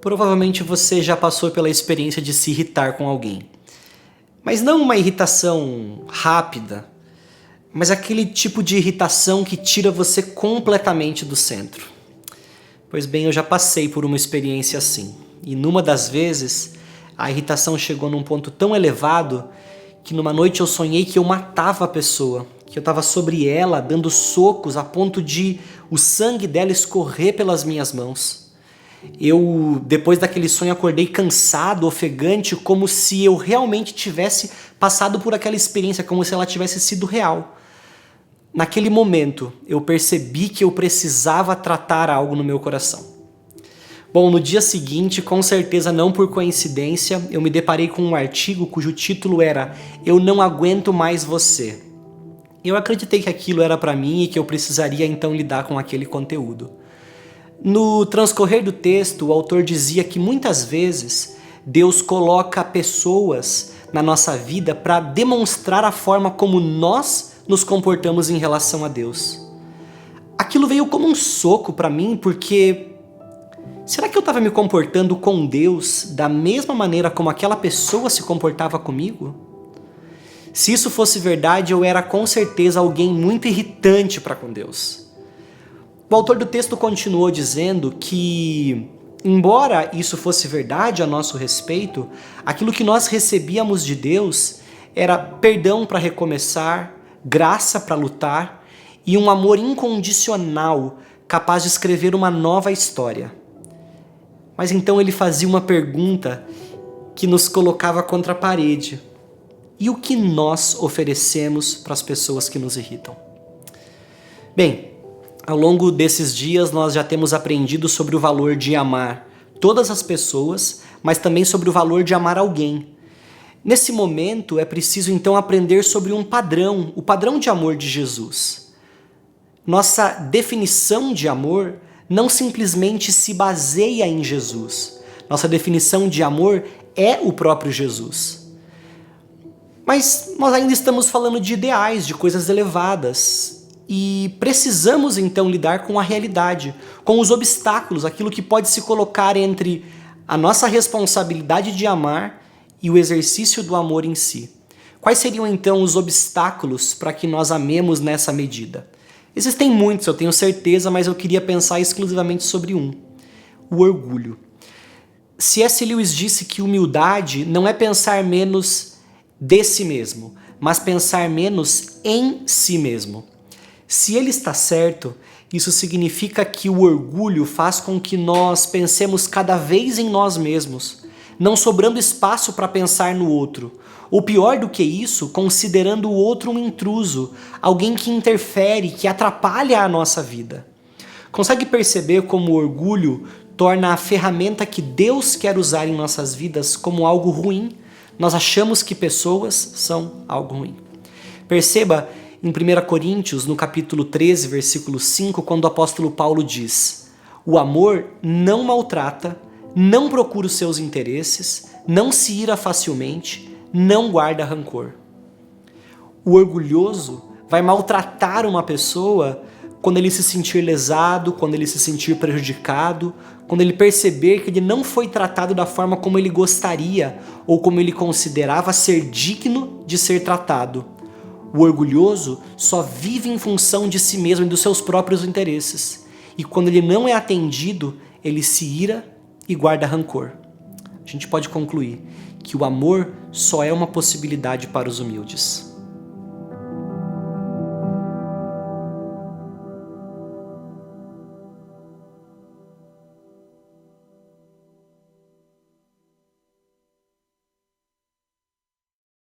Provavelmente você já passou pela experiência de se irritar com alguém. Mas não uma irritação rápida, mas aquele tipo de irritação que tira você completamente do centro. Pois bem, eu já passei por uma experiência assim. E numa das vezes, a irritação chegou num ponto tão elevado que numa noite eu sonhei que eu matava a pessoa, que eu estava sobre ela, dando socos a ponto de o sangue dela escorrer pelas minhas mãos. Eu, depois daquele sonho, acordei cansado, ofegante, como se eu realmente tivesse passado por aquela experiência, como se ela tivesse sido real. Naquele momento, eu percebi que eu precisava tratar algo no meu coração. Bom, no dia seguinte, com certeza não por coincidência, eu me deparei com um artigo cujo título era "Eu não aguento mais você". Eu acreditei que aquilo era para mim e que eu precisaria então lidar com aquele conteúdo. No transcorrer do texto, o autor dizia que muitas vezes Deus coloca pessoas na nossa vida para demonstrar a forma como nós nos comportamos em relação a Deus. Aquilo veio como um soco para mim, porque será que eu estava me comportando com Deus da mesma maneira como aquela pessoa se comportava comigo? Se isso fosse verdade, eu era com certeza alguém muito irritante para com Deus. O autor do texto continuou dizendo que, embora isso fosse verdade a nosso respeito, aquilo que nós recebíamos de Deus era perdão para recomeçar, graça para lutar e um amor incondicional capaz de escrever uma nova história. Mas então ele fazia uma pergunta que nos colocava contra a parede. E o que nós oferecemos para as pessoas que nos irritam? Bem, ao longo desses dias nós já temos aprendido sobre o valor de amar todas as pessoas, mas também sobre o valor de amar alguém. Nesse momento é preciso então aprender sobre um padrão, o padrão de amor de Jesus. Nossa definição de amor não simplesmente se baseia em Jesus. Nossa definição de amor é o próprio Jesus. Mas nós ainda estamos falando de ideais, de coisas elevadas. E precisamos então lidar com a realidade, com os obstáculos, aquilo que pode se colocar entre a nossa responsabilidade de amar e o exercício do amor em si. Quais seriam então os obstáculos para que nós amemos nessa medida? Existem muitos, eu tenho certeza, mas eu queria pensar exclusivamente sobre um: o orgulho. C.S. Lewis disse que humildade não é pensar menos de si mesmo, mas pensar menos em si mesmo. Se ele está certo, isso significa que o orgulho faz com que nós pensemos cada vez em nós mesmos, não sobrando espaço para pensar no outro. Ou pior do que isso, considerando o outro um intruso, alguém que interfere, que atrapalha a nossa vida. Consegue perceber como o orgulho torna a ferramenta que Deus quer usar em nossas vidas como algo ruim? Nós achamos que pessoas são algo ruim. Perceba em 1 Coríntios, no capítulo 13, versículo 5, quando o apóstolo Paulo diz: "O amor não maltrata, não procura os seus interesses, não se ira facilmente, não guarda rancor." O orgulhoso vai maltratar uma pessoa quando ele se sentir lesado, quando ele se sentir prejudicado, quando ele perceber que ele não foi tratado da forma como ele gostaria ou como ele considerava ser digno de ser tratado. O orgulhoso só vive em função de si mesmo e dos seus próprios interesses. E quando ele não é atendido, ele se ira e guarda rancor. A gente pode concluir que o amor só é uma possibilidade para os humildes.